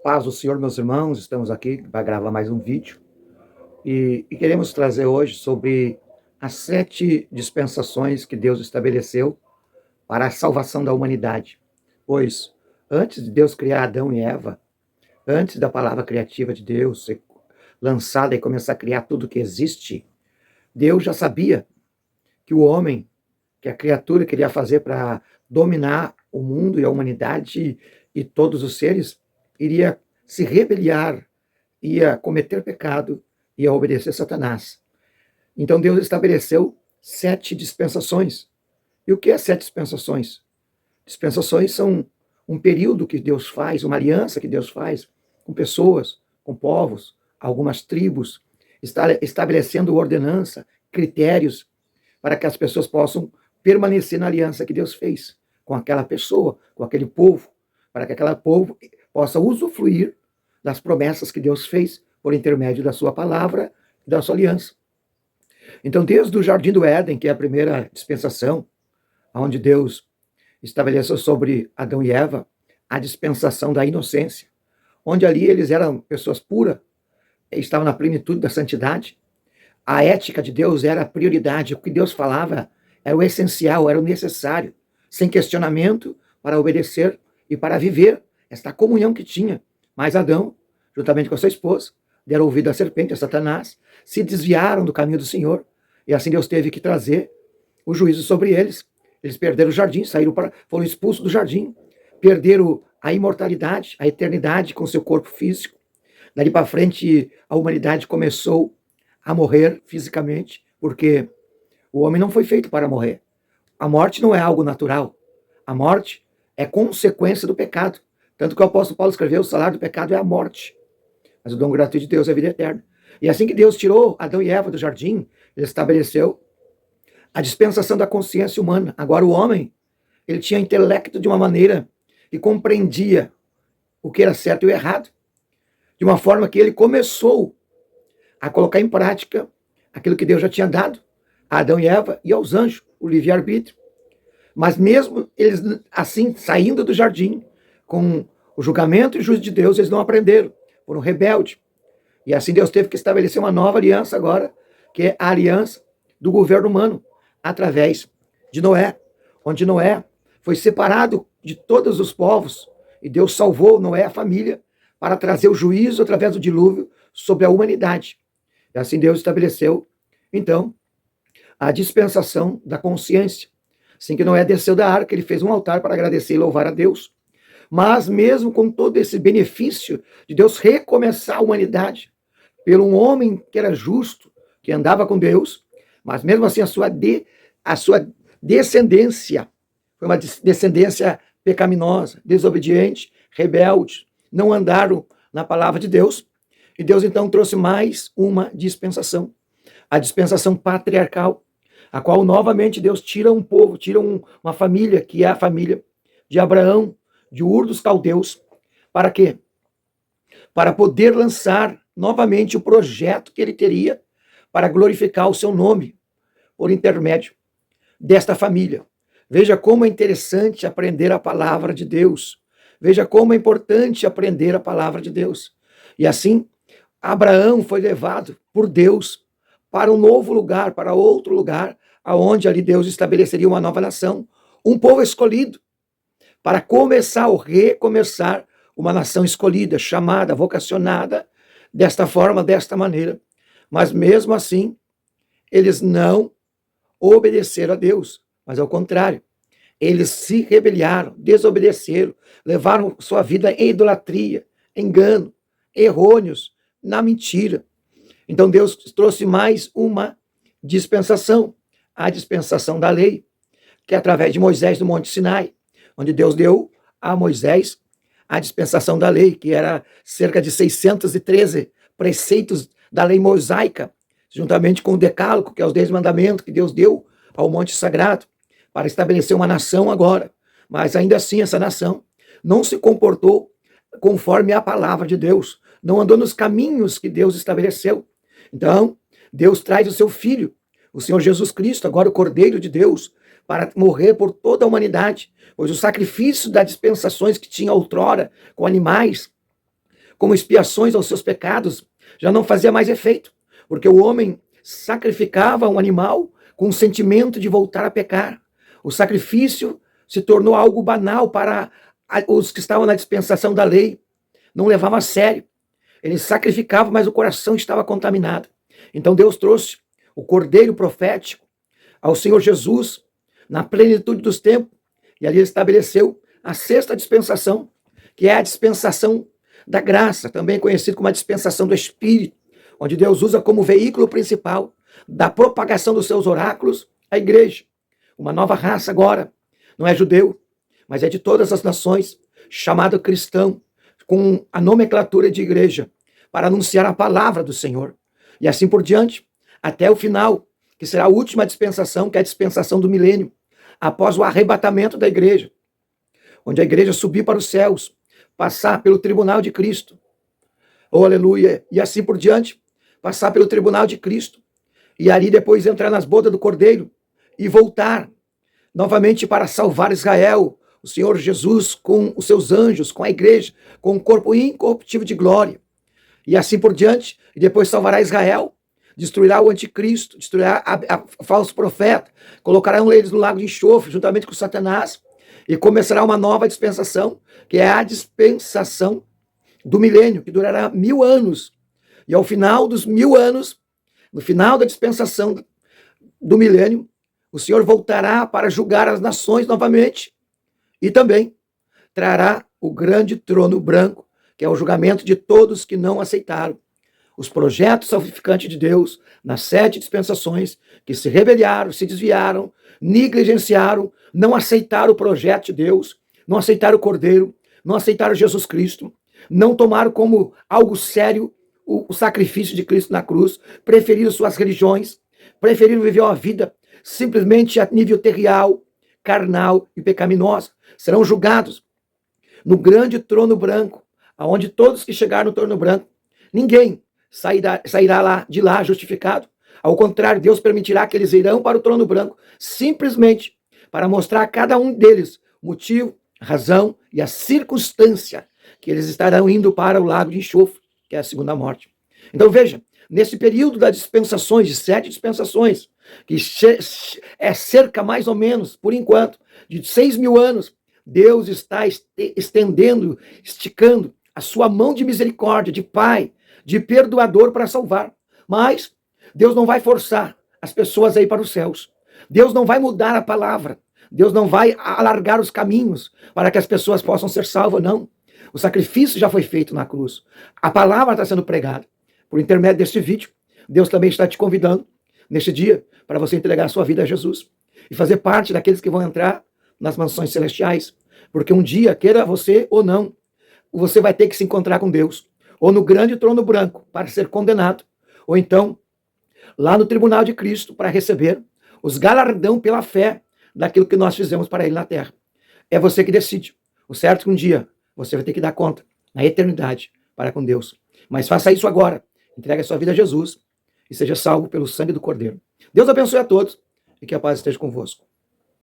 Paz do Senhor, meus irmãos, estamos aqui para gravar mais um vídeo e queremos trazer hoje sobre as 7 dispensações que Deus estabeleceu para a salvação da humanidade. Pois, antes de Deus criar Adão e Eva, antes da palavra criativa de Deus ser lançada e começar a criar tudo que existe, Deus já sabia que o homem, que a criatura queria fazer para dominar o mundo e a humanidade e todos os seres, iria se rebeliar, ia cometer pecado, ia obedecer a Satanás. Então Deus estabeleceu 7 dispensações. E o que é 7 dispensações? Dispensações são um período que Deus faz, uma aliança que Deus faz com pessoas, com povos, algumas tribos, estabelecendo ordenança, critérios, para que as pessoas possam permanecer na aliança que Deus fez com aquela pessoa, com aquele povo, para que aquele povo possa usufruir das promessas que Deus fez por intermédio da sua palavra e da sua aliança. Então, desde o Jardim do Éden, que é a primeira dispensação, onde Deus estabeleceu sobre Adão e Eva a dispensação da inocência, onde ali eles eram pessoas puras, estavam na plenitude da santidade. A ética de Deus era a prioridade, o que Deus falava era o essencial, era o necessário, sem questionamento, para obedecer e para viver esta comunhão que tinha. Mas Adão, juntamente com a sua esposa, deram ouvido à serpente, a Satanás, se desviaram do caminho do Senhor, e assim Deus teve que trazer o juízo sobre eles. Eles perderam o jardim, foram expulsos do jardim, perderam a imortalidade, a eternidade com seu corpo físico. Dali para frente, a humanidade começou a morrer fisicamente, porque o homem não foi feito para morrer. A morte não é algo natural. A morte é consequência do pecado. Tanto que o apóstolo Paulo escreveu: o salário do pecado é a morte, mas o dom gratuito de Deus é a vida eterna. E assim que Deus tirou Adão e Eva do jardim, ele estabeleceu a dispensação da consciência humana. Agora o homem, ele tinha intelecto de uma maneira que compreendia o que era certo e o errado, de uma forma que ele começou a colocar em prática aquilo que Deus já tinha dado a Adão e Eva e aos anjos, o livre-arbítrio. Mas mesmo eles assim, saindo do jardim, com o julgamento e juízo de Deus, eles não aprenderam, foram rebeldes. E assim Deus teve que estabelecer uma nova aliança agora, que é a aliança do governo humano, através de Noé, onde Noé foi separado de todos os povos, e Deus salvou Noé, a família, para trazer o juízo através do dilúvio sobre a humanidade. E assim Deus estabeleceu, então, a dispensação da consciência. Assim que Noé desceu da arca, ele fez um altar para agradecer e louvar a Deus. Mas mesmo com todo esse benefício de Deus recomeçar a humanidade, pelo um homem que era justo, que andava com Deus, mas mesmo assim a sua descendência foi uma descendência pecaminosa, desobediente, rebelde, não andaram na palavra de Deus, e Deus então trouxe mais uma dispensação, a dispensação patriarcal, a qual novamente Deus tira um povo, tira uma família, que é a família de Abraão, de Ur dos Caldeus. Para quê? Para poder lançar novamente o projeto que ele teria para glorificar o seu nome por intermédio desta família. Veja como é interessante aprender a palavra de Deus. Veja como é importante aprender a palavra de Deus. E assim, Abraão foi levado por Deus para um novo lugar, para outro lugar, aonde ali Deus estabeleceria uma nova nação, um povo escolhido, para começar ou recomeçar uma nação escolhida, chamada, vocacionada, desta forma, desta maneira. Mas mesmo assim, eles não obedeceram a Deus, mas ao contrário, eles se rebelaram, desobedeceram, levaram sua vida em idolatria, engano, errôneos, na mentira. Então Deus trouxe mais uma dispensação, a dispensação da lei, que é através de Moisés no Monte Sinai, onde Deus deu a Moisés a dispensação da lei, que era cerca de 613 preceitos da lei mosaica, juntamente com o decálogo, que é os 10 mandamentos que Deus deu ao Monte Sagrado, para estabelecer uma nação agora. Mas ainda assim essa nação não se comportou conforme a palavra de Deus, não andou nos caminhos que Deus estabeleceu. Então, Deus traz o seu Filho, o Senhor Jesus Cristo, agora o Cordeiro de Deus, para morrer por toda a humanidade, pois o sacrifício das dispensações que tinha outrora com animais como expiações aos seus pecados, já não fazia mais efeito, porque o homem sacrificava um animal com o sentimento de voltar a pecar. O sacrifício se tornou algo banal para os que estavam na dispensação da lei. Não levavam a sério. Eles sacrificavam, mas o coração estava contaminado. Então Deus trouxe o cordeiro profético ao Senhor Jesus na plenitude dos tempos, e ali ele estabeleceu a sexta dispensação, que é a dispensação da graça, também conhecido como a dispensação do Espírito, onde Deus usa como veículo principal da propagação dos seus oráculos a igreja. Uma nova raça agora, não é judeu, mas é de todas as nações, chamado cristão, com a nomenclatura de igreja, para anunciar a palavra do Senhor. E assim por diante, até o final, que será a última dispensação, que é a dispensação do milênio, após o arrebatamento da igreja, onde a igreja subir para os céus, passar pelo tribunal de Cristo, oh aleluia, e assim por diante, passar pelo tribunal de Cristo, e ali depois entrar nas bodas do Cordeiro, e voltar novamente para salvar Israel, o Senhor Jesus com os seus anjos, com a igreja, com um corpo incorruptível de glória, e assim por diante, e depois salvará Israel, destruirá o anticristo, destruirá a falso profeta, colocarão eles no lago de enxofre, juntamente com Satanás, e começará uma nova dispensação, que é a dispensação do milênio, que durará 1000 anos. E ao final dos 1000 anos, no final da dispensação do milênio, o Senhor voltará para julgar as nações novamente, e também trará o grande trono branco, que é o julgamento de todos que não aceitaram os projetos salvificantes de Deus nas 7 dispensações, que se rebelaram, se desviaram, negligenciaram, não aceitaram o projeto de Deus, não aceitaram o Cordeiro, não aceitaram Jesus Cristo, não tomaram como algo sério o sacrifício de Cristo na cruz, preferiram suas religiões, preferiram viver uma vida simplesmente a nível terrenal, carnal e pecaminosa. Serão julgados no grande trono branco, aonde todos que chegaram no trono branco, ninguém sairá de lá justificado. Ao contrário, Deus permitirá que eles irão para o trono branco, simplesmente para mostrar a cada um deles o motivo, a razão e a circunstância que eles estarão indo para o lago de enxofre, que é a segunda morte. Então veja, nesse período das dispensações, de 7 dispensações, que é cerca mais ou menos, por enquanto, de 6.000 anos, Deus está estendendo, esticando a sua mão de misericórdia, de Pai, de perdoador para salvar. Mas Deus não vai forçar as pessoas a ir para os céus. Deus não vai mudar a palavra. Deus não vai alargar os caminhos para que as pessoas possam ser salvas, não. O sacrifício já foi feito na cruz. A palavra está sendo pregada. Por intermédio deste vídeo, Deus também está te convidando, neste dia, para você entregar a sua vida a Jesus e fazer parte daqueles que vão entrar nas mansões celestiais. Porque um dia, queira você ou não, você vai ter que se encontrar com Deus, ou no grande trono branco para ser condenado, ou então lá no tribunal de Cristo para receber os galardão pela fé daquilo que nós fizemos para ele na terra. É você que decide. O certo é que um dia você vai ter que dar conta, na eternidade, para com Deus. Mas faça isso agora. Entregue a sua vida a Jesus e seja salvo pelo sangue do Cordeiro. Deus abençoe a todos e que a paz esteja convosco.